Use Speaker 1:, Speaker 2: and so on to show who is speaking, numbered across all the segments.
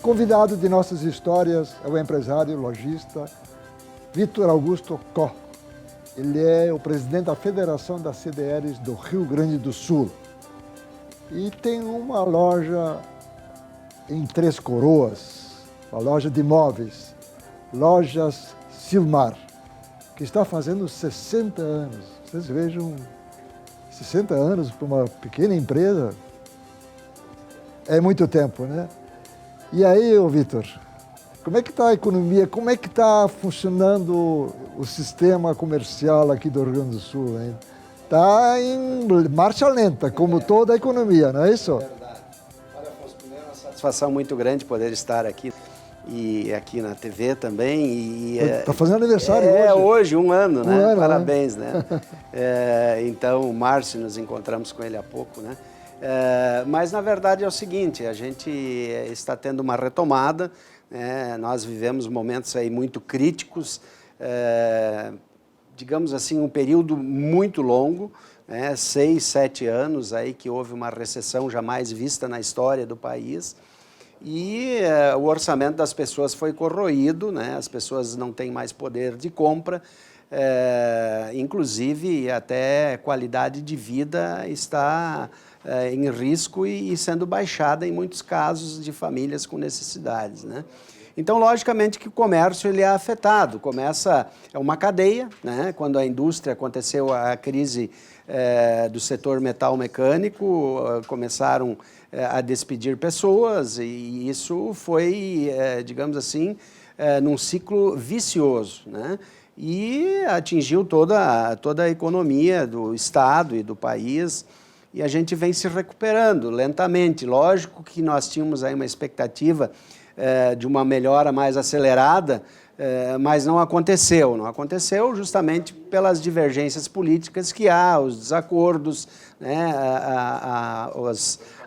Speaker 1: convidado de nossas histórias é o empresário lojista Vitor Augusto Koch. Ele é o presidente da Federação das CDLs do Rio Grande do Sul e tem uma loja em Três Coroas, uma loja de imóveis, Lojas Silmar, que está fazendo 60 anos. Vocês vejam, 60 anos para uma pequena empresa é muito tempo, né? E aí, Vitor, como é que está a economia, como é que está funcionando o sistema comercial aqui do Rio Grande do Sul? Está em marcha lenta, como toda a economia, não é isso?
Speaker 2: É verdade. Olha, Afonso, primeiro é uma satisfação muito grande poder estar aqui e aqui na TV também.
Speaker 1: Está fazendo aniversário hoje.
Speaker 2: É, hoje, um ano, né?
Speaker 1: Ano,
Speaker 2: parabéns, né? Então, o Márcio, nos encontramos com ele há pouco, né? Mas, na verdade, é o seguinte, a gente está tendo uma retomada, né? Nós vivemos momentos aí muito críticos, digamos assim, um período muito longo, né? 6, 7 anos aí que houve uma recessão jamais vista na história do país e o orçamento das pessoas foi corroído, né? As pessoas não têm mais poder de compra, inclusive até qualidade de vida está em risco e sendo baixada em muitos casos de famílias com necessidades, né? Então, logicamente que o comércio ele é afetado, é uma cadeia, né? Quando a indústria aconteceu a crise do setor metal mecânico, começaram a despedir pessoas e isso foi, digamos assim, num ciclo vicioso, né? E atingiu toda a economia do Estado e do país. E a gente vem se recuperando lentamente. Lógico que nós tínhamos aí uma expectativa de uma melhora mais acelerada, mas não aconteceu. Não aconteceu justamente pelas divergências políticas que há, os desacordos, né?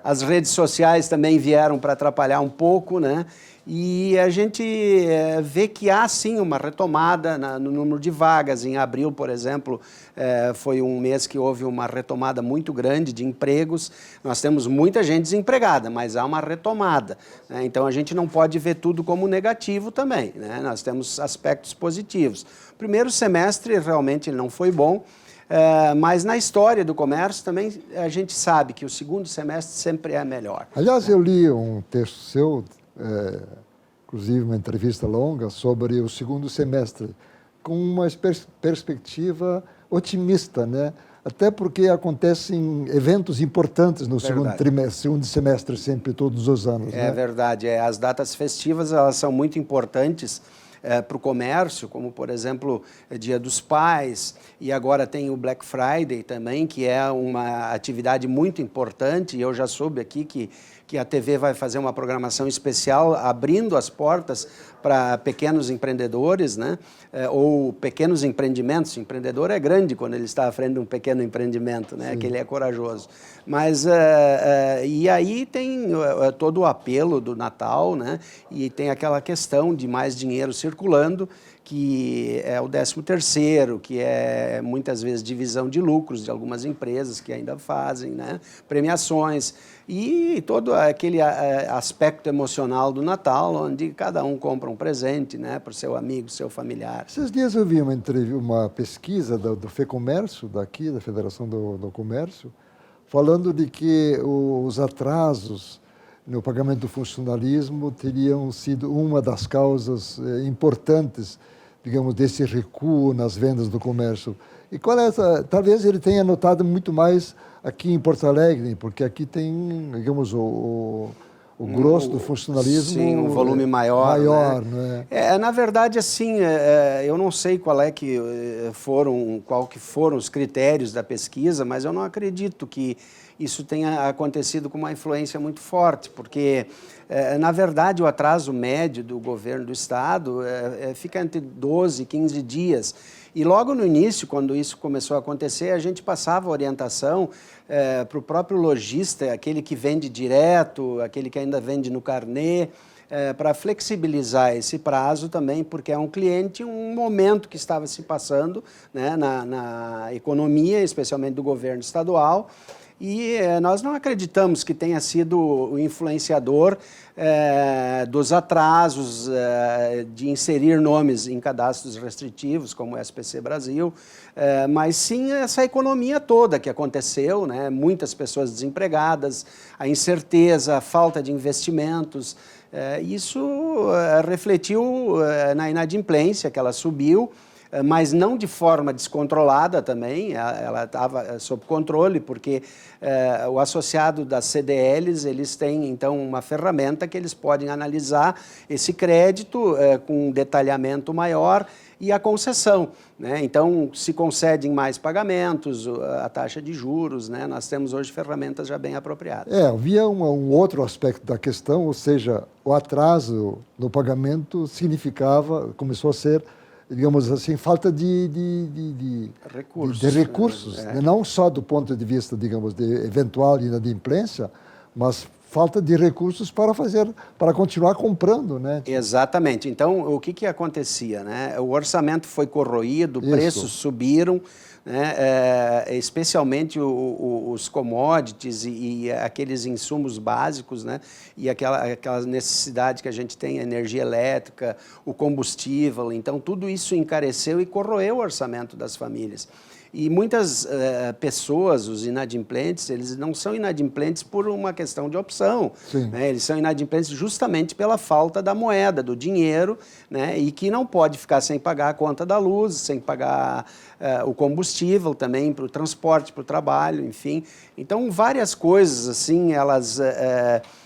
Speaker 2: As redes sociais também vieram para atrapalhar um pouco, né? E a gente vê que há, sim, uma retomada no número de vagas. Em abril, por exemplo, foi um mês que houve uma retomada muito grande de empregos. Nós temos muita gente desempregada, mas há uma retomada, né? Então, a gente não pode ver tudo como negativo também, né? Nós temos aspectos positivos. O primeiro semestre, realmente, não foi bom, mas na história do comércio também a gente sabe que o segundo semestre sempre é melhor.
Speaker 1: Aliás, eu li um texto seu, inclusive uma entrevista longa, sobre o segundo semestre, com uma perspectiva otimista, né? Até porque acontecem eventos importantes no segundo semestre, sempre, todos os anos.
Speaker 2: É, né? Verdade. As datas festivas elas são muito importantes para o comércio, como, por exemplo, Dia dos Pais, e agora tem o Black Friday também, que é uma atividade muito importante, e eu já soube aqui que a TV vai fazer uma programação especial, abrindo as portas para pequenos empreendedores, né? Ou pequenos empreendimentos. O empreendedor é grande quando ele está à frente de um pequeno empreendimento, né? Que ele é corajoso. Mas, e aí tem todo o apelo do Natal, né? E tem aquela questão de mais dinheiro circulando, que é o 13º, que é muitas vezes divisão de lucros de algumas empresas que ainda fazem, né? Premiações e todo aquele aspecto emocional do Natal, onde cada um compra um presente, né, para o seu amigo, seu familiar.
Speaker 1: Esses dias eu vi uma pesquisa do FEComércio, daqui, da Federação do Comércio, falando de que os atrasos no pagamento do funcionalismo teriam sido uma das causas importantes, digamos, desse recuo nas vendas do comércio. E qual é essa? Talvez ele tenha notado muito mais aqui em Porto Alegre, porque aqui tem, digamos, o grosso do funcionalismo.
Speaker 2: Sim, um volume maior,
Speaker 1: né?
Speaker 2: Na verdade, assim, eu não sei qual que foram os critérios da pesquisa, mas eu não acredito que isso tenha acontecido com uma influência muito forte, porque, na verdade, o atraso médio do governo do Estado fica entre 12 e 15 dias. E logo no início, quando isso começou a acontecer, a gente passava orientação para o próprio lojista, aquele que vende direto, aquele que ainda vende no carnê, para flexibilizar esse prazo também, porque é um cliente, um momento que estava se passando, né, na economia, especialmente do governo estadual, E nós não acreditamos que tenha sido o influenciador dos atrasos de inserir nomes em cadastros restritivos, como o SPC Brasil, mas sim essa economia toda que aconteceu, né? Muitas pessoas desempregadas, a incerteza, a falta de investimentos. Isso refletiu na inadimplência, que ela subiu, mas não de forma descontrolada também, ela estava sob controle, porque o associado das CDLs, eles têm, então, uma ferramenta que eles podem analisar esse crédito com um detalhamento maior e a concessão, né? Então, se concedem mais pagamentos, a taxa de juros, né? Nós temos hoje ferramentas já bem apropriadas.
Speaker 1: Havia um outro aspecto da questão, ou seja, o atraso no pagamento significava, começou a ser, digamos assim, falta de recursos, não só do ponto de vista, digamos, de eventual inadimplência, mas falta de recursos para continuar comprando, né?
Speaker 2: Exatamente. Então, o que acontecia, né? O orçamento foi corroído, preços subiram, né? Especialmente os commodities e aqueles insumos básicos, né? E aquela necessidade que a gente tem, a energia elétrica, o combustível. Então, tudo isso encareceu e corroeu o orçamento das famílias. E muitas pessoas, os inadimplentes, eles não são inadimplentes por uma questão de opção, né? Eles são inadimplentes justamente pela falta da moeda, do dinheiro, né? E que não pode ficar sem pagar a conta da luz, sem pagar o combustível também para o transporte, para o trabalho, enfim. Então, várias coisas assim, elas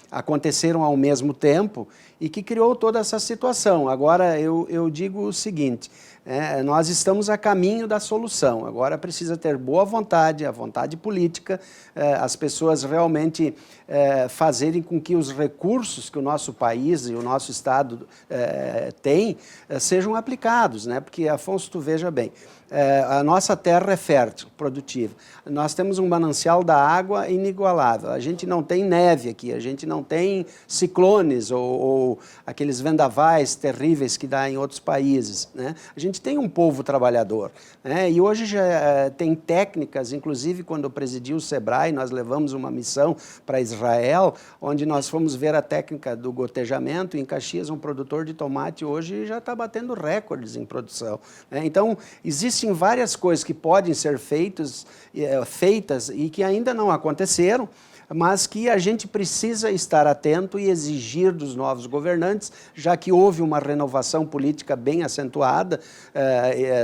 Speaker 2: aconteceram ao mesmo tempo e que criou toda essa situação. Agora, eu digo o seguinte, nós estamos a caminho da solução. Agora precisa ter boa vontade, a vontade política, as pessoas realmente fazerem com que os recursos que o nosso país e o nosso Estado tem sejam aplicados, né? Porque, Afonso, tu veja bem, a nossa terra é fértil, produtiva. Nós temos um manancial da água inigualável. A gente não tem neve aqui, a gente não tem ciclones ou aqueles vendavais terríveis que dá em outros países, né? A gente tem um povo trabalhador, né? E hoje já tem técnicas, inclusive quando eu presidi o SEBRAE, nós levamos uma missão para Israel, onde nós fomos ver a técnica do gotejamento. Em Caxias, um produtor de tomate hoje já está batendo recordes em produção, né? Então, existem várias coisas que podem ser feitas e que ainda não aconteceram, mas que a gente precisa estar atento e exigir dos novos governantes, já que houve uma renovação política bem acentuada,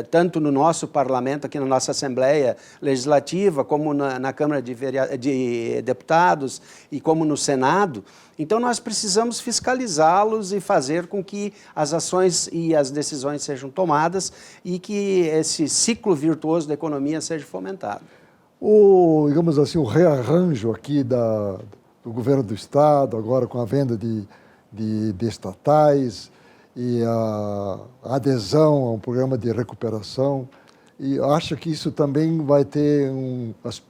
Speaker 2: tanto no nosso parlamento, aqui na nossa Assembleia Legislativa, como na Câmara de Deputados e como no Senado. Então, nós precisamos fiscalizá-los e fazer com que as ações e as decisões sejam tomadas e que esse ciclo virtuoso da economia seja fomentado.
Speaker 1: Digamos assim, o rearranjo aqui do governo do Estado, agora com a venda de estatais e a adesão a um programa de recuperação, e acha que isso também vai ter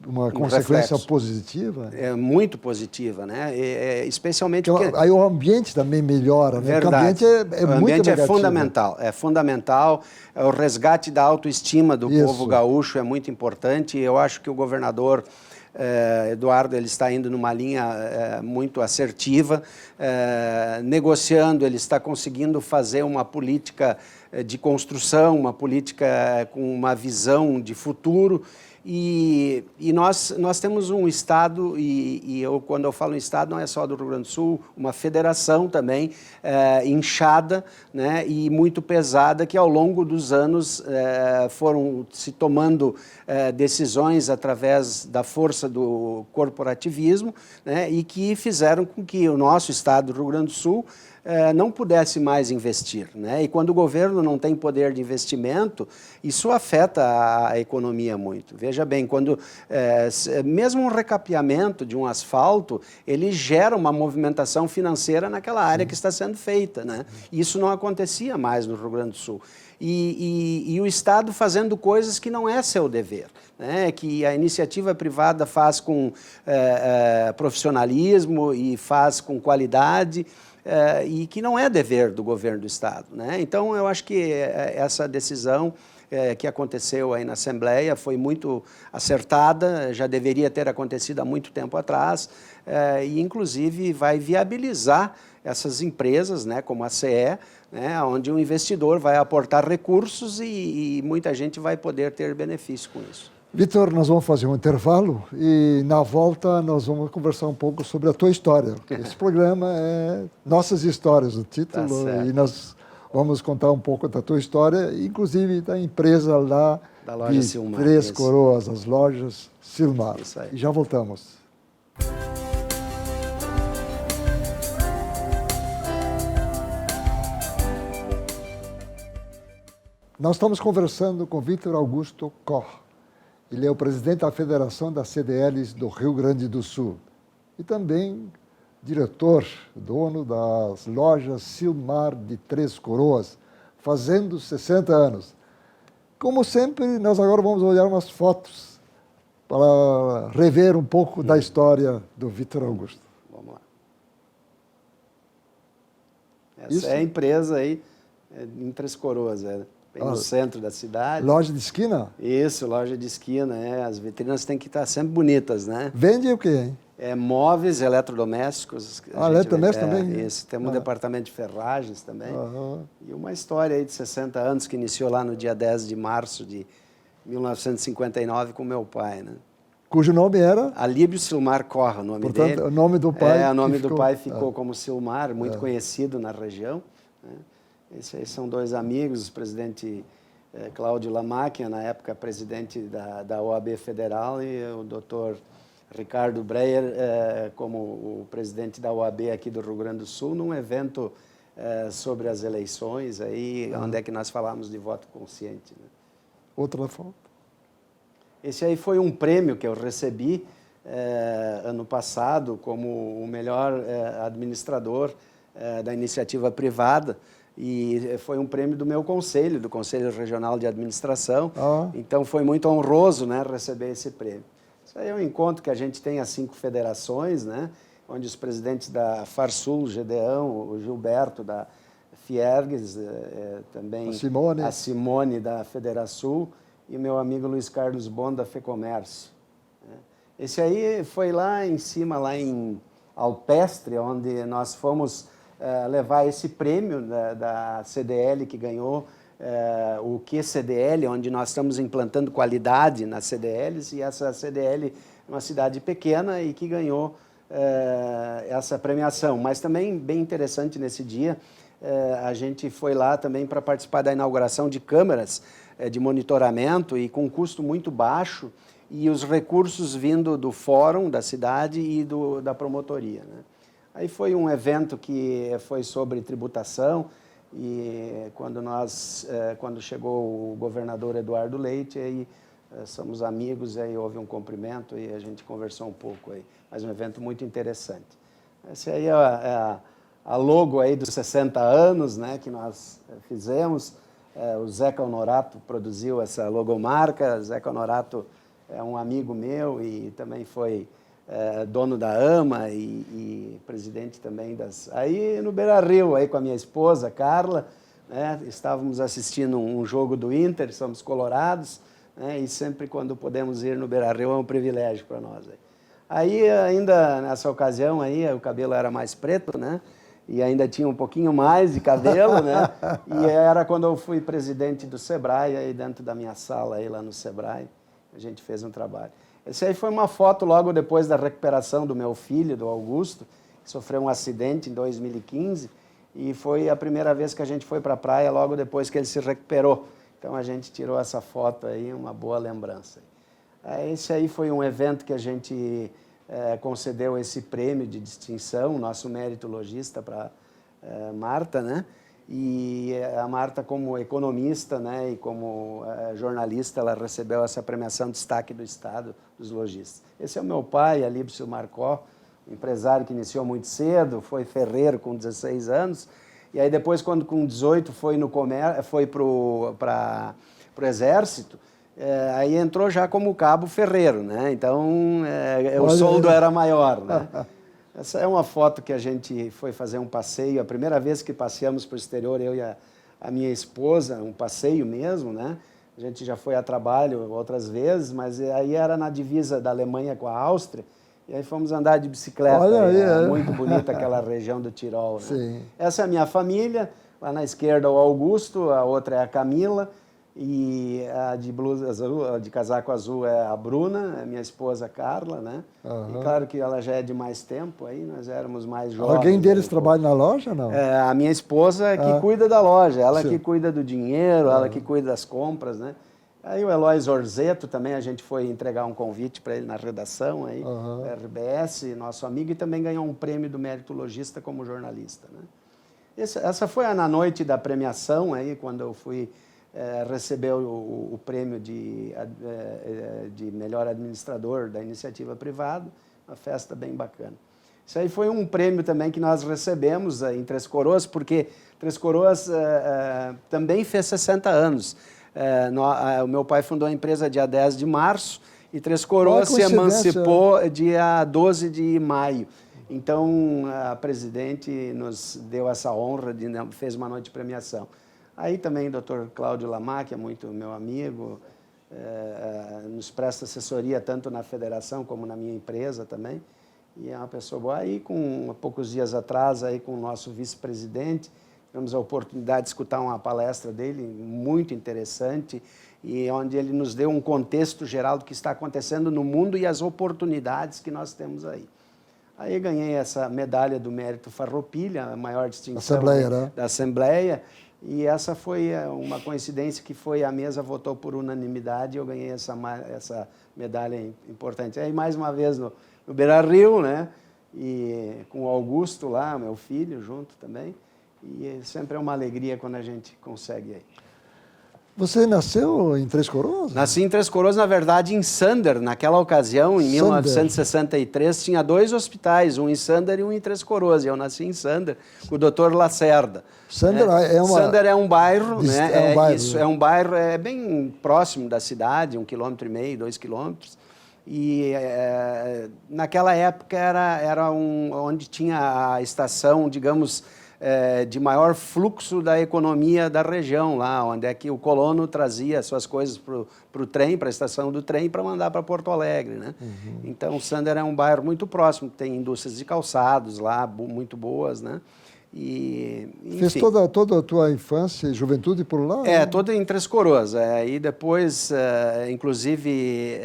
Speaker 1: uma consequência
Speaker 2: reflexo
Speaker 1: positiva?
Speaker 2: É muito positiva, né? Especialmente
Speaker 1: porque aí o ambiente também melhora, né?
Speaker 2: Verdade.
Speaker 1: Porque o ambiente
Speaker 2: o
Speaker 1: muito
Speaker 2: ambiente
Speaker 1: negativo.
Speaker 2: é fundamental, o resgate da autoestima do
Speaker 1: Isso.
Speaker 2: povo gaúcho é muito importante. Eu acho que o governador Eduardo, ele está indo numa linha muito assertiva, negociando, ele está conseguindo fazer uma política de construção, uma política com uma visão de futuro. E nós temos um Estado, quando eu falo em Estado, não é só do Rio Grande do Sul, uma federação também inchada, né, e muito pesada, que ao longo dos anos foram se tomando decisões através da força do corporativismo, né, e que fizeram com que o nosso Estado do Rio Grande do Sul não pudesse mais investir, né? E quando o governo não tem poder de investimento, isso afeta a economia muito. Veja bem, quando mesmo um recapeamento de um asfalto, ele gera uma movimentação financeira naquela área que está sendo feita, né? Isso não acontecia mais no Rio Grande do Sul. E o Estado fazendo coisas que não é seu dever, né? Que a iniciativa privada faz com profissionalismo e faz com qualidade, e que não é dever do governo do Estado, né? Então, eu acho que essa decisão que aconteceu aí na Assembleia foi muito acertada, já deveria ter acontecido há muito tempo atrás, e inclusive vai viabilizar essas empresas, né, como a CE, né, onde o investidor vai aportar recursos e muita gente vai poder ter benefício com isso.
Speaker 1: Vitor, nós vamos fazer um intervalo e na volta nós vamos conversar um pouco sobre a tua história. Esse programa é Nossas Histórias, o título,
Speaker 2: Tá,
Speaker 1: e nós vamos contar um pouco da tua história, inclusive da empresa lá
Speaker 2: da loja
Speaker 1: de
Speaker 2: Silmar,
Speaker 1: Três
Speaker 2: isso.
Speaker 1: Coroas, as lojas Silmar.
Speaker 2: Isso aí.
Speaker 1: E já voltamos. Nós estamos conversando com Vitor Augusto Koch. Ele é o presidente da Federação das CDLs do Rio Grande do Sul e também diretor, dono das lojas Silmar de Três Coroas, fazendo 60 anos. Como sempre, nós agora vamos olhar umas fotos para rever um pouco da história do Vitor Augusto.
Speaker 2: Vamos lá. Essa é a empresa aí em Três Coroas, bem no centro da cidade.
Speaker 1: Loja de esquina?
Speaker 2: Isso, loja de esquina, as vitrinas têm que estar sempre bonitas, né?
Speaker 1: Vende o quê, hein?
Speaker 2: Móveis, eletrodomésticos.
Speaker 1: Eletrodomésticos também?
Speaker 2: Isso, temos um departamento de ferragens também. E uma história aí de 60 anos que iniciou lá no dia 10 de março de 1959 com meu pai, né?
Speaker 1: Cujo nome era?
Speaker 2: Alíbio Silmar Corra, o nome
Speaker 1: Portanto,
Speaker 2: dele.
Speaker 1: O nome do pai.
Speaker 2: O nome do pai ficou como Silmar, muito conhecido na região, né? Esses aí são dois amigos, o presidente Cláudio Lamáquia, na época presidente da OAB Federal, e o doutor Ricardo Breyer como o presidente da OAB aqui do Rio Grande do Sul, num evento sobre as eleições, aí, onde é que nós falamos de voto consciente. Né?
Speaker 1: Outra foto.
Speaker 2: Esse aí foi um prêmio que eu recebi ano passado como o melhor administrador da iniciativa privada, e foi um prêmio do meu conselho, do Conselho Regional de Administração. Então foi muito honroso, né, receber esse prêmio. Isso aí é um encontro que a gente tem as 5 federações, né, onde os presidentes da Farsul, Gedeão, o Gilberto da Fiergues, também a Simone da Federasul e o meu amigo Luiz Carlos Bon da FEComércio. Esse aí foi lá em cima, lá em Alpestre, onde nós fomos levar esse prêmio da CDL que ganhou o QCDL, onde nós estamos implantando qualidade nas CDLs, e essa CDL é uma cidade pequena e que ganhou essa premiação. Mas também bem interessante nesse dia, a gente foi lá também para participar da inauguração de câmeras de monitoramento e com custo muito baixo, e os recursos vindo do fórum da cidade e da promotoria, né? Aí foi um evento que foi sobre tributação, e quando chegou o governador Eduardo Leite, aí somos amigos, aí houve um cumprimento e a gente conversou um pouco aí. Mas um evento muito interessante. Esse aí é a logo aí dos 60 anos, né, que nós fizemos. O Zeca Honorato produziu essa logomarca. O Zeca Honorato é um amigo meu e também foi dono da AMA e presidente também das... Aí no Beira-Rio, aí com a minha esposa, Carla, né, estávamos assistindo um jogo do Inter, somos colorados, né, e sempre quando podemos ir no Beira-Rio é um privilégio para nós. Aí ainda nessa ocasião, aí, o cabelo era mais preto, né, e ainda tinha um pouquinho mais de cabelo, né, e era quando eu fui presidente do Sebrae, aí dentro da minha sala, aí lá no Sebrae, a gente fez um trabalho. Essa aí foi uma foto logo depois da recuperação do meu filho, do Augusto, que sofreu um acidente em 2015, e foi a primeira vez que a gente foi para a praia logo depois que ele se recuperou. Então a gente tirou essa foto aí, uma boa lembrança. Esse aí foi um evento que a gente concedeu esse prêmio de distinção, nosso mérito lojista para Marta, né? E a Marta, como economista, né, e como jornalista, ela recebeu essa premiação Destaque do Estado dos Lojistas. Esse é o meu pai, Alíbio Silmar Koch, um empresário que iniciou muito cedo, foi ferreiro com 16 anos, e aí depois, quando com 18 foi para o Exército, aí entrou já como cabo ferreiro, né? Então o soldo era maior, né? Essa é uma foto que a gente foi fazer um passeio, a primeira vez que passeamos para o exterior, eu e a minha esposa, um passeio mesmo, né? A gente já foi a trabalho outras vezes, mas aí era na divisa da Alemanha com a Áustria, e aí fomos andar de bicicleta.
Speaker 1: Olha aí,
Speaker 2: é muito bonita aquela região do Tirol, né?
Speaker 1: Sim.
Speaker 2: Essa é a minha família, lá na esquerda o Augusto, a outra é a Camila, e a de blusa azul, a de casaco azul é a Bruna, é minha esposa Carla, né? E claro que ela já é de mais tempo, aí nós éramos mais jovens.
Speaker 1: Alguém deles trabalha na loja, não?
Speaker 2: A minha esposa que cuida da loja, ela
Speaker 1: Sim.
Speaker 2: que cuida do dinheiro, ela que cuida das compras, né? Aí o Eloy Zorzeto também, a gente foi entregar um convite para ele na redação, aí, RBS, nosso amigo, e também ganhou um prêmio do Mérito Logista como jornalista, né? Essa foi na noite da premiação, aí, quando eu fui receber o prêmio de melhor administrador da iniciativa privada, uma festa bem bacana. Isso aí foi um prêmio também que nós recebemos em Três Coroas, porque Três Coroas também fez 60 anos. O meu pai fundou a empresa dia 10 de março e Três Coroas se emancipou dia 12 de maio. Então, a presidente nos deu essa honra, fez uma noite de premiação. Aí também o Dr. Cláudio Lamar, que é muito meu amigo, nos presta assessoria tanto na federação como na minha empresa também. E é uma pessoa boa. Aí, há poucos dias atrás, aí, com o nosso vice-presidente, tivemos a oportunidade de escutar uma palestra dele, muito interessante, e onde ele nos deu um contexto geral do que está acontecendo no mundo e as oportunidades que nós temos aí. Aí ganhei essa medalha do Mérito Farroupilha, a maior distinção da Assembleia, e essa foi uma coincidência que a mesa votou por unanimidade e eu ganhei essa medalha importante. Aí mais uma vez no Beira-Rio, né? E com o Augusto lá, meu filho, junto também. E sempre é uma alegria quando a gente consegue aí.
Speaker 1: Você nasceu em Três Coroas?
Speaker 2: Nasci em Três Coroas, na verdade, em Sander. Naquela ocasião, em 1963, tinha 2 hospitais, um em Sander e um em Três Coroas. E eu nasci em Sander, com o Dr. Lacerda.
Speaker 1: Sander
Speaker 2: Sander é um bairro, né?
Speaker 1: É um bairro
Speaker 2: bem próximo da cidade, 1,5 km, 2 km. E naquela época era onde tinha a estação, digamos, de maior fluxo da economia da região, lá onde é que o colono trazia suas coisas para o trem, para a estação do trem, para mandar para Porto Alegre, né? Então, o Sander é um bairro muito próximo, tem indústrias de calçados lá, muito boas, né? E,
Speaker 1: fez toda a tua infância e juventude por lá?
Speaker 2: Toda em Três Coroas. E depois, inclusive,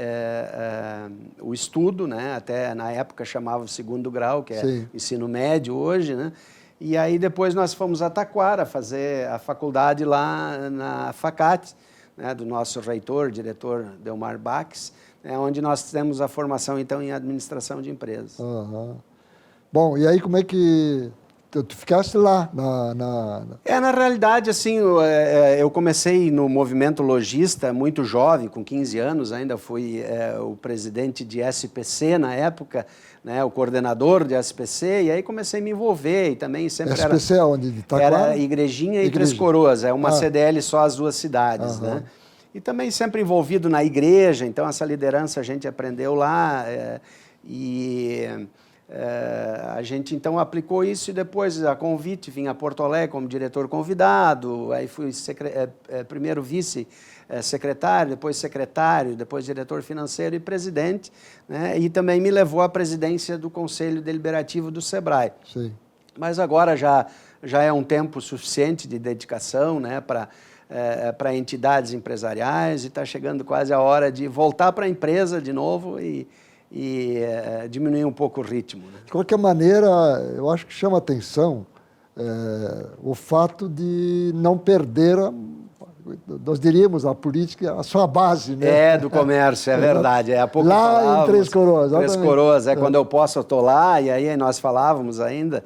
Speaker 2: o estudo, né? Até na época chamava o 2º grau, que é ensino médio hoje, né? E aí depois nós fomos a Taquara fazer a faculdade lá na FACAT, né, do nosso reitor, diretor Delmar Bax, onde nós temos a formação então em administração de empresas.
Speaker 1: Bom, e aí como é que tu ficaste lá?
Speaker 2: Na realidade, assim, eu comecei no movimento logista muito jovem, com 15 anos, ainda fui o presidente de SPC na época, né, o coordenador de SPC, e aí comecei a me envolver, e também sempre
Speaker 1: SPC é onde?
Speaker 2: Era Igrejinha e Três Coroas, é uma CDL só as 2 cidades, né? E também sempre envolvido na igreja, então essa liderança a gente aprendeu lá, a gente então aplicou isso e depois a convite vim a Porto Alegre como diretor convidado, aí fui primeiro vice-secretário, depois secretário, depois diretor financeiro e presidente, né? E também me levou à presidência do Conselho Deliberativo do SEBRAE.
Speaker 1: Sim.
Speaker 2: Mas agora já é um tempo suficiente de dedicação, né, para entidades empresariais e está chegando quase a hora de voltar para a empresa de novo e diminuir um pouco o ritmo, né?
Speaker 1: De qualquer maneira, eu acho que chama atenção o fato de não perder, nós diríamos, a política, a sua base, né?
Speaker 2: Do comércio, é verdade. Há pouco
Speaker 1: lá em Três Coroas.
Speaker 2: Três Coroas, quando eu posso, eu estou lá, e aí nós falávamos ainda,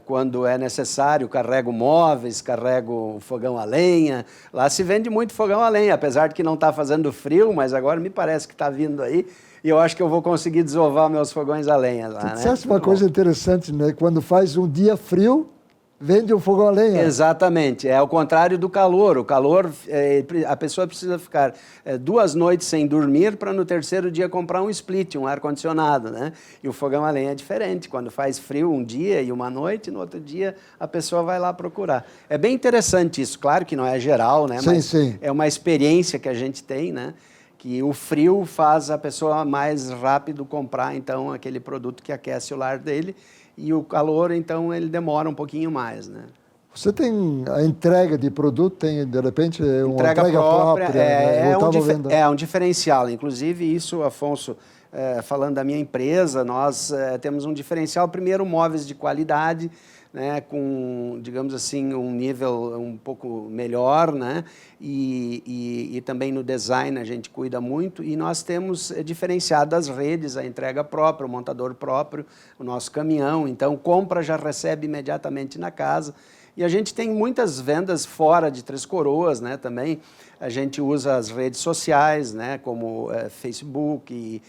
Speaker 2: quando é necessário, carrego móveis, carrego fogão a lenha. Lá se vende muito fogão a lenha, apesar de que não está fazendo frio, mas agora me parece que está vindo aí. E eu acho que eu vou conseguir desovar meus fogões a lenha lá,
Speaker 1: né? Sabe uma coisa interessante, né? Quando faz um dia frio, vende o fogão a lenha.
Speaker 2: Exatamente, é ao contrário do calor. O calor, a pessoa precisa ficar 2 noites sem dormir para no terceiro dia comprar um split, um ar-condicionado, né? E o fogão a lenha é diferente, quando faz frio um dia e uma noite, no outro dia a pessoa vai lá procurar. É bem interessante isso, claro que não é geral, né?
Speaker 1: Sim,
Speaker 2: mas
Speaker 1: sim.
Speaker 2: é uma experiência que a gente tem, né? Que o frio faz a pessoa mais rápido comprar, então, aquele produto que aquece o lar dele, e o calor, então, ele demora um pouquinho mais, né?
Speaker 1: Você tem a entrega de produto, tem, de repente, uma
Speaker 2: Entrega própria,
Speaker 1: né?
Speaker 2: é um diferencial. Inclusive, isso, Afonso, falando da minha empresa, nós temos um diferencial, primeiro, móveis de qualidade, né, com, digamos assim, um nível um pouco melhor, né, e também no design a gente cuida muito, e nós temos diferenciado as redes, a entrega própria, o montador próprio, o nosso caminhão, então compra, já recebe imediatamente na casa, e a gente tem muitas vendas fora de Três Coroas, né, também. A gente usa as redes sociais, né, como Facebook e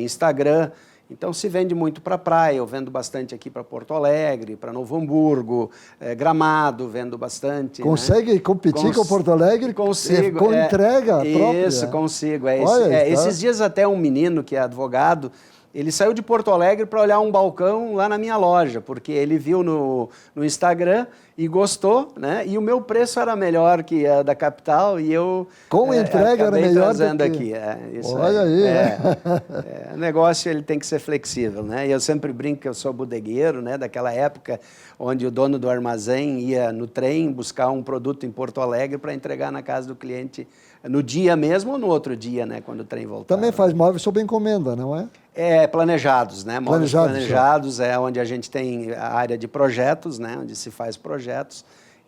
Speaker 2: Instagram. Então, se vende muito para a praia. Eu vendo bastante aqui para Porto Alegre, para Novo Hamburgo, Gramado, vendo bastante.
Speaker 1: Consegue, né, competir com Porto Alegre?
Speaker 2: Consigo.
Speaker 1: Com entrega própria?
Speaker 2: Isso, consigo.
Speaker 1: Olha,
Speaker 2: esses dias até um menino que é advogado, ele saiu de Porto Alegre para olhar um balcão lá na minha loja, porque ele viu no Instagram e gostou, né? E o meu preço era melhor que a da capital e eu
Speaker 1: com entrega era melhor
Speaker 2: trazendo
Speaker 1: do que...
Speaker 2: aqui.
Speaker 1: Olha aí.
Speaker 2: O negócio ele tem que ser flexível, né? E eu sempre brinco que eu sou bodegueiro, né? Daquela época onde o dono do armazém ia no trem buscar um produto em Porto Alegre para entregar na casa do cliente no dia mesmo ou no outro dia, né? Quando o trem voltava.
Speaker 1: Também faz móveis sob encomenda, não é?
Speaker 2: Planejados, né? Móveis planejados é onde a gente tem a área de projetos, né? Onde se faz projetos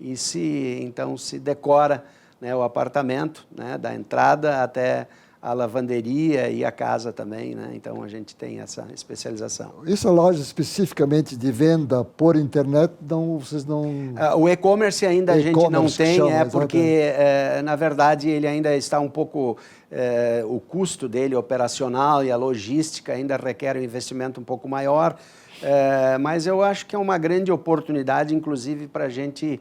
Speaker 2: e então se decora, né, o apartamento, né? Da entrada até a lavanderia e a casa também, né? Então a gente tem essa especialização.
Speaker 1: Isso loja especificamente de venda por internet, vocês não...
Speaker 2: O e-commerce ainda a gente não tem, porque na verdade ele ainda está um pouco... o custo dele operacional e a logística ainda requer um investimento um pouco maior, mas eu acho que é uma grande oportunidade, inclusive, para a gente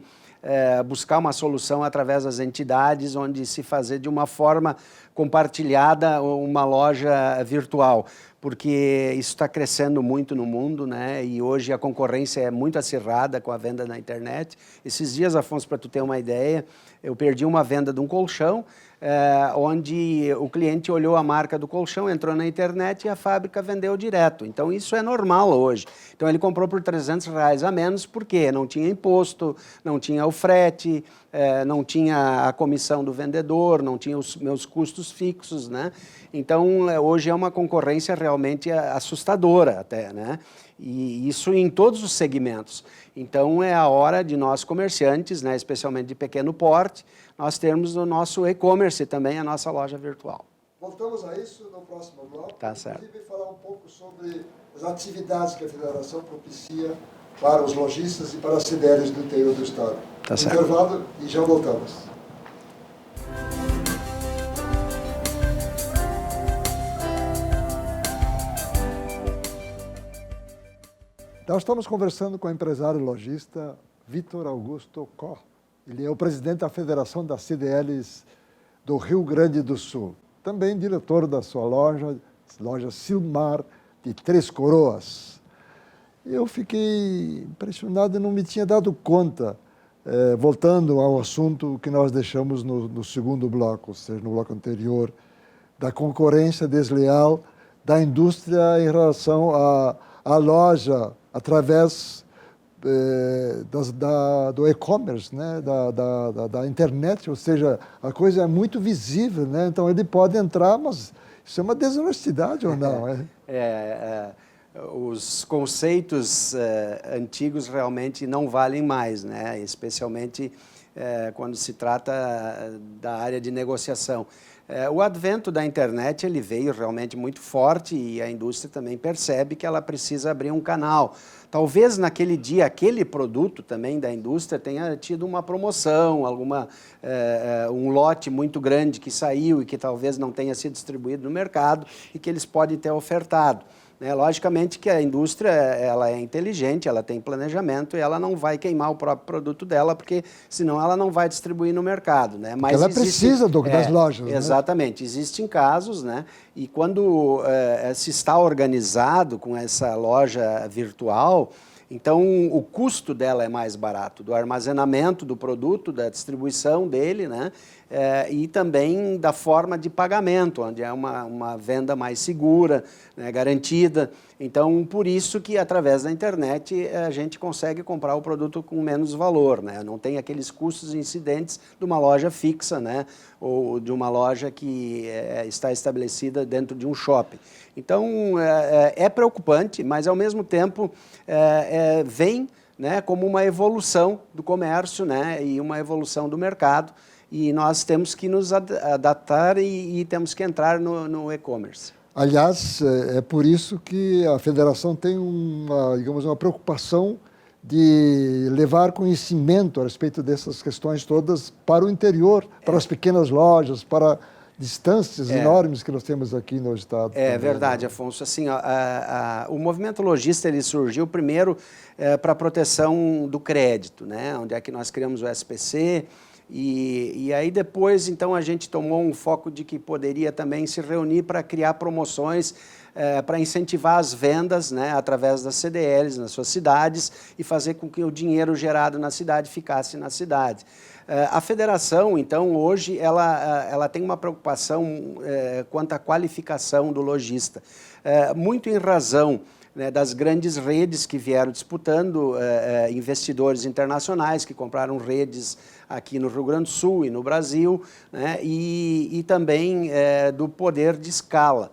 Speaker 2: buscar uma solução através das entidades, onde se fazer de uma forma compartilhada uma loja virtual, porque isso está crescendo muito no mundo, né? E hoje a concorrência é muito acirrada com a venda na internet. Esses dias, Afonso, para tu ter uma ideia, eu perdi uma venda de um colchão, onde o cliente olhou a marca do colchão, entrou na internet e a fábrica vendeu direto. Então, isso é normal hoje. Então, ele comprou por R$300 a menos, porque não tinha imposto, não tinha o frete, não tinha a comissão do vendedor, não tinha os meus custos fixos, né? Então, hoje é uma concorrência realmente assustadora até, né? E isso em todos os segmentos. Então, é a hora de nós comerciantes, né, especialmente de pequeno porte, nós termos o nosso e-commerce também, a nossa loja virtual.
Speaker 1: Voltamos a isso no próximo bloco.
Speaker 2: Tá certo.
Speaker 1: Inclusive, falar um pouco sobre as atividades que a Federação propicia para os lojistas e para as CDLs do interior do Estado.
Speaker 2: Tá certo.
Speaker 1: Intervalo e já voltamos. Nós estamos conversando com o empresário lojista Vitor Augusto Koch. Ele é o presidente da Federação das CDLs do Rio Grande do Sul. Também diretor da sua loja Silmar, de Três Coroas. Eu fiquei impressionado e não me tinha dado conta, voltando ao assunto que nós deixamos no segundo bloco, ou seja, no bloco anterior, da concorrência desleal da indústria em relação à loja, através do e-commerce, né? da internet, ou seja, a coisa é muito visível, né? Então ele pode entrar, mas isso é uma desonestidade ou não?
Speaker 2: Os conceitos antigos realmente não valem mais, né? Especialmente quando se trata da área de negociação. O advento da internet ele veio realmente muito forte e a indústria também percebe que ela precisa abrir um canal, Talvez naquele dia, aquele produto também da indústria tenha tido uma promoção, um lote muito grande que saiu e que talvez não tenha sido distribuído no mercado e que eles podem ter ofertado. Logicamente que a indústria ela é inteligente, ela tem planejamento e ela não vai queimar o próprio produto dela, porque senão ela não vai distribuir no mercado. Mas
Speaker 1: ela precisa das lojas.
Speaker 2: Exatamente, existem casos, e quando se está organizado com essa loja virtual, então o custo dela é mais barato, do armazenamento do produto, da distribuição dele, e também da forma de pagamento, onde é uma venda mais segura, garantida. Então, por isso que através da internet a gente consegue comprar o produto com menos valor, não tem aqueles custos incidentes de uma loja fixa, ou de uma loja que está estabelecida dentro de um shopping. Então, é preocupante, mas ao mesmo tempo vem como uma evolução do comércio, e uma evolução do mercado, e nós temos que nos adaptar e temos que entrar no e-commerce.
Speaker 1: Aliás, é por isso que a federação tem uma preocupação de levar conhecimento a respeito dessas questões todas para o interior, para as pequenas lojas, para distâncias enormes que nós temos aqui no estado.
Speaker 2: É verdade, Afonso. Assim, o movimento lojista ele surgiu primeiro para a proteção do crédito, onde é que nós criamos o SPC, e aí depois, então, a gente tomou um foco de que poderia também se reunir para criar promoções para incentivar as vendas, através das CDLs nas suas cidades e fazer com que o dinheiro gerado na cidade ficasse na cidade. A federação, então, hoje, ela tem uma preocupação quanto à qualificação do lojista, muito em razão das grandes redes que vieram disputando, investidores internacionais que compraram redes aqui no Rio Grande do Sul e no Brasil, e também do poder de escala.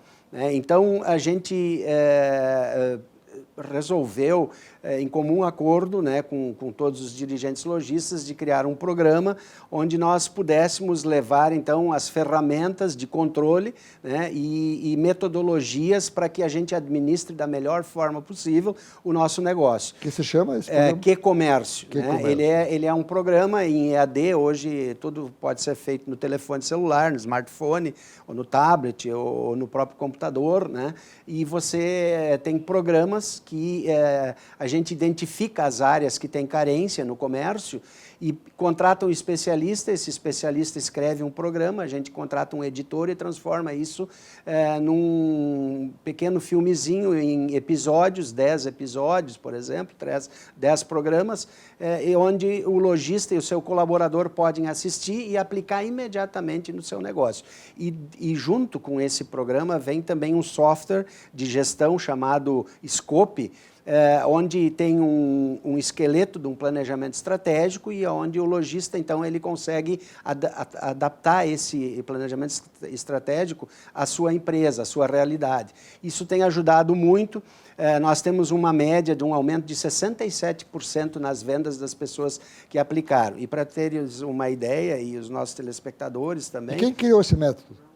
Speaker 2: Então, a gente resolveu, em comum acordo com todos os dirigentes lojistas, de criar um programa onde nós pudéssemos levar, então, as ferramentas de controle e metodologias para que a gente administre da melhor forma possível o nosso negócio.
Speaker 1: Que se chama esse programa?
Speaker 2: Que-comércio. Ele é um programa em EAD, hoje tudo pode ser feito no telefone celular, no smartphone, ou no tablet, ou no próprio computador, e você tem programas que a gente identifica as áreas que têm carência no comércio e contrata um especialista, esse especialista escreve um programa, a gente contrata um editor e transforma isso num pequeno filmezinho em episódios, 10 episódios, por exemplo, 10 programas, onde o lojista e o seu colaborador podem assistir e aplicar imediatamente no seu negócio. E junto com esse programa vem também um software de gestão chamado Scope, onde tem um esqueleto de um planejamento estratégico e onde o lojista, então, ele consegue adaptar esse planejamento estratégico à sua empresa, à sua realidade. Isso tem ajudado muito. Nós temos uma média de um aumento de 67% nas vendas das pessoas que aplicaram. E para teres uma ideia, e os nossos telespectadores também...
Speaker 1: E quem criou esse método?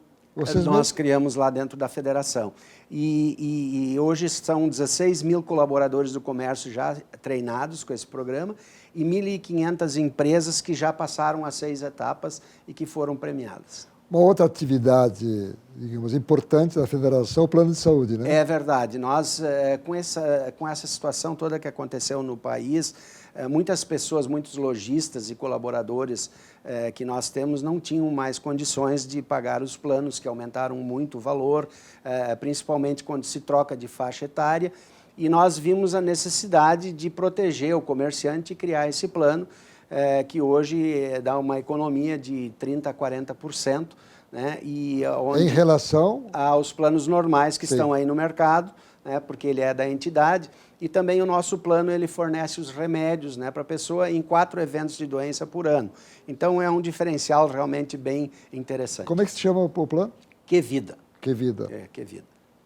Speaker 2: Nós criamos lá dentro da federação. E hoje são 16 mil colaboradores do comércio já treinados com esse programa e 1.500 empresas que já passaram as 6 etapas e que foram premiadas.
Speaker 1: Uma outra atividade, digamos, importante da federação é o plano de saúde,
Speaker 2: É verdade. Nós, com essa situação toda que aconteceu no país, muitas pessoas, muitos lojistas e colaboradores que nós temos não tinham mais condições de pagar os planos, que aumentaram muito o valor, principalmente quando se troca de faixa etária, e nós vimos a necessidade de proteger o comerciante e criar esse plano, que hoje dá uma economia de 30% a 40%, e onde,
Speaker 1: em relação
Speaker 2: aos planos normais que estão aí no mercado, porque ele é da entidade, e também o nosso plano ele fornece os remédios para a pessoa em 4 eventos de doença por ano. Então é um diferencial realmente bem interessante.
Speaker 1: Como é que se chama o plano?
Speaker 2: Que-Vida.
Speaker 1: Que-Vida.
Speaker 2: Que-Vida.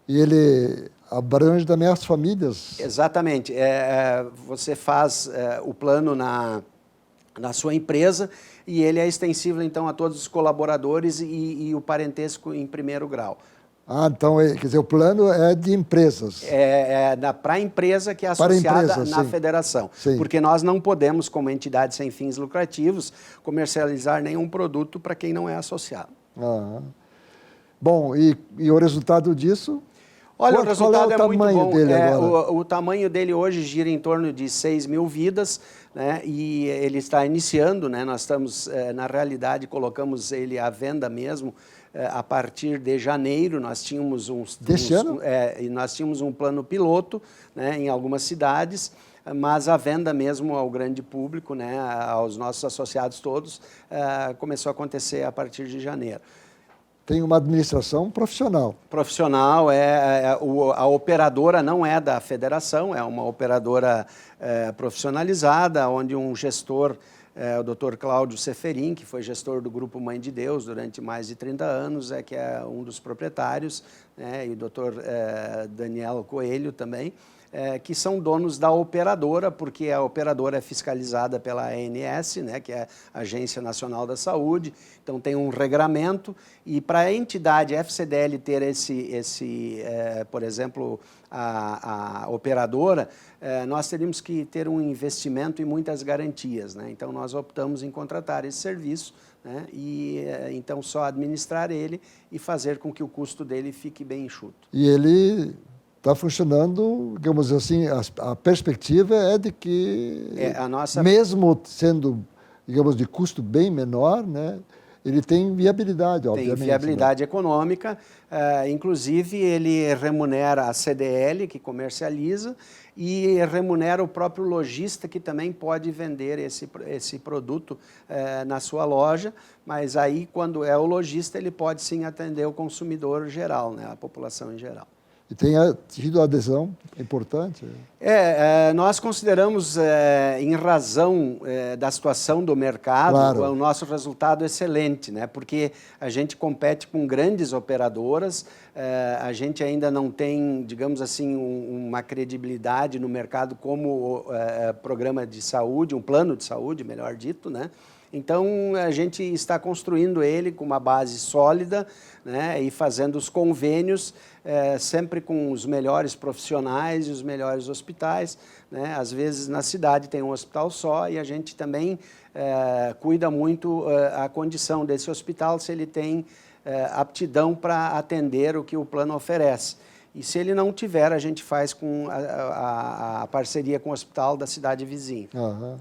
Speaker 1: E ele abrange também as famílias?
Speaker 2: Exatamente. Você faz o plano na sua empresa e ele é extensível, então, a todos os colaboradores e o parentesco em primeiro grau.
Speaker 1: Ah, então, quer dizer, o plano é de empresas.
Speaker 2: Para a empresa que é
Speaker 1: Para a
Speaker 2: associada
Speaker 1: empresa,
Speaker 2: na
Speaker 1: sim.
Speaker 2: federação.
Speaker 1: Sim.
Speaker 2: Porque nós não podemos, como entidade sem fins lucrativos, comercializar nenhum produto para quem não é associado.
Speaker 1: Ah. Bom, e o resultado disso?
Speaker 2: Olha, o
Speaker 1: Qual é
Speaker 2: resultado
Speaker 1: o
Speaker 2: é muito
Speaker 1: tamanho
Speaker 2: bom.
Speaker 1: dele agora?
Speaker 2: O tamanho dele hoje gira em torno de 6 mil vidas, né? E ele está iniciando, né? Nós estamos, na realidade, colocamos ele à venda mesmo a partir de janeiro. Nós tínhamos
Speaker 1: Deste ano?
Speaker 2: nós tínhamos um plano piloto, né, em algumas cidades, mas a venda mesmo ao grande público, né, aos nossos associados todos, começou a acontecer a partir de janeiro.
Speaker 1: Tem uma administração profissional.
Speaker 2: Profissional, a operadora não é da federação, é uma operadora profissionalizada, onde um gestor, o Dr. Cláudio Seferin, que foi gestor do Grupo Mãe de Deus durante mais de 30 anos, que é um dos proprietários, né, e o Dr. Daniel Coelho também, que são donos da operadora, porque a operadora é fiscalizada pela ANS, né, que é a Agência Nacional da Saúde, então tem um regramento, e para a entidade FCDL ter por exemplo, a operadora, nós teríamos que ter um investimento e muitas garantias, né? Então nós optamos em contratar esse serviço, né, e então só administrar ele e fazer com que o custo dele fique bem enxuto.
Speaker 1: E ele está funcionando, digamos assim, a perspectiva é de que, mesmo sendo, digamos, de custo bem menor, né, ele tem viabilidade, obviamente.
Speaker 2: Tem viabilidade, né, econômica, inclusive ele remunera a CDL, que comercializa, e remunera o próprio lojista, que também pode vender esse produto na sua loja, mas aí, quando é o lojista, ele pode sim atender o consumidor geral, né, a população em geral.
Speaker 1: E tem tido adesão importante?
Speaker 2: Nós consideramos, em razão da situação do mercado, claro, o nosso resultado excelente, né? Porque a gente compete com grandes operadoras, a gente ainda não tem, digamos assim, uma credibilidade no mercado como programa de saúde, um plano de saúde, melhor dito, né? Então, a gente está construindo ele com uma base sólida, né, e fazendo os convênios sempre com os melhores profissionais e os melhores hospitais, né? Às vezes, na cidade tem um hospital só e a gente também cuida muito a condição desse hospital, se ele tem aptidão para atender o que o plano oferece. E se ele não tiver, a gente faz com a parceria com o hospital da cidade vizinha.
Speaker 1: Uhum.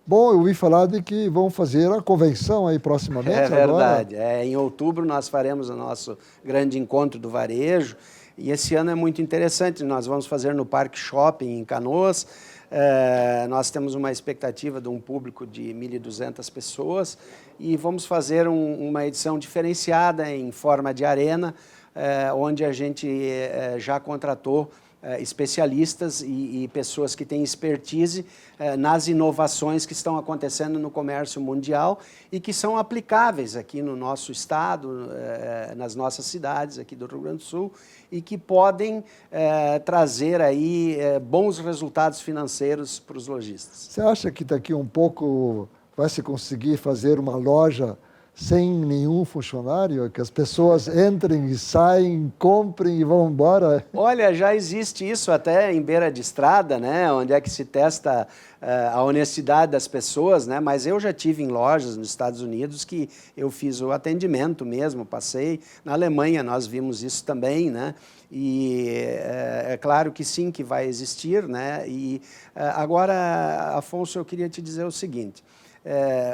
Speaker 1: Bom, eu ouvi falar de que vão fazer a convenção aí proximamente.
Speaker 2: É verdade. Em outubro nós faremos o nosso grande encontro do varejo, e esse ano é muito interessante, nós vamos fazer no Parque Shopping, em Canoas. Nós temos uma expectativa de um público de 1.200 pessoas e vamos fazer uma edição diferenciada em forma de arena, onde a gente já contratou especialistas e pessoas que têm expertise nas inovações que estão acontecendo no comércio mundial e que são aplicáveis aqui no nosso estado, nas nossas cidades aqui do Rio Grande do Sul, e que podem trazer aí bons resultados financeiros para os lojistas.
Speaker 1: Você acha que daqui um pouco vai se conseguir fazer uma loja sem nenhum funcionário, que as pessoas entrem e saem, comprem e vão embora?
Speaker 2: Olha, já existe isso até em beira de estrada, né, onde é que se testa a honestidade das pessoas, né, mas eu já tive em lojas nos Estados Unidos que eu fiz o atendimento mesmo, passei. Na Alemanha nós vimos isso também, né, e é claro que sim, que vai existir, né, e agora, Afonso, eu queria te dizer o seguinte: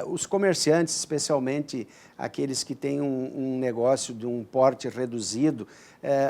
Speaker 2: os comerciantes, especialmente aqueles que têm um negócio de um porte reduzido,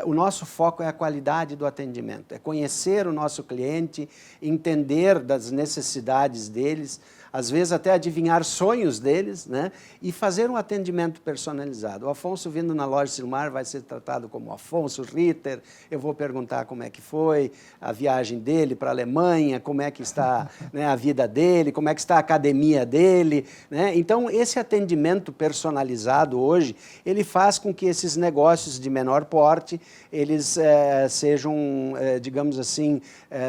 Speaker 2: o nosso foco é a qualidade do atendimento, é conhecer o nosso cliente, entender das necessidades deles, às vezes até adivinhar sonhos deles, né? E fazer um atendimento personalizado. O Afonso vindo na loja Silmar vai ser tratado como Afonso Ritter, eu vou perguntar como é que foi a viagem dele para a Alemanha, como é que está, né, a vida dele, como é que está a academia dele, né? Então, esse atendimento personalizado hoje, ele faz com que esses negócios de menor porte, eles sejam, digamos assim,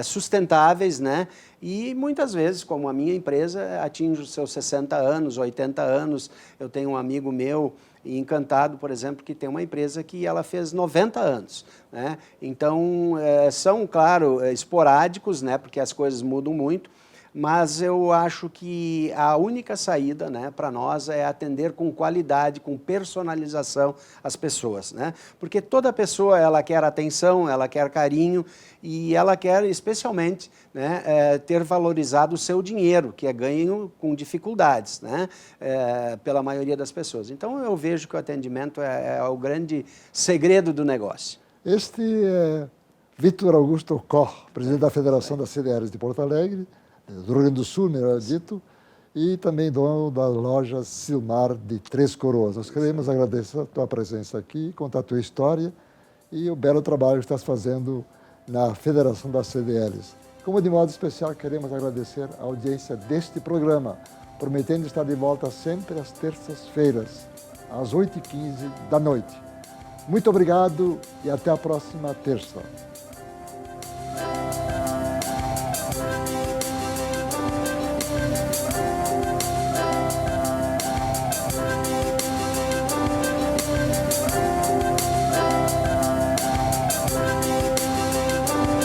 Speaker 2: sustentáveis, né? E muitas vezes, como a minha empresa atinge os seus 60 anos, 80 anos, eu tenho um amigo meu E Encantado, por exemplo, que tem uma empresa que ela fez 90 anos, né? Então, são, claro, esporádicos, né? Porque as coisas mudam muito, mas eu acho que a única saída, né, para nós é atender com qualidade, com personalização as pessoas, né? Porque toda pessoa ela quer atenção, ela quer carinho e ela quer especialmente, né, ter valorizado o seu dinheiro, que é ganho com dificuldades, né, pela maioria das pessoas. Então eu vejo que o atendimento é o grande segredo do negócio.
Speaker 1: Este é Vítor Augusto Koch, presidente da Federação das CDLs de Porto Alegre, do Rio Grande do Sul, melhor dito, e também dono da loja Silmar de Três Coroas. Nós queremos agradecer a tua presença aqui, contar a tua história e o belo trabalho que estás fazendo na Federação das CDLs. Como de modo especial, queremos agradecer a audiência deste programa, prometendo estar de volta sempre às terças-feiras, às 8h15 da noite. Muito obrigado e até a próxima terça.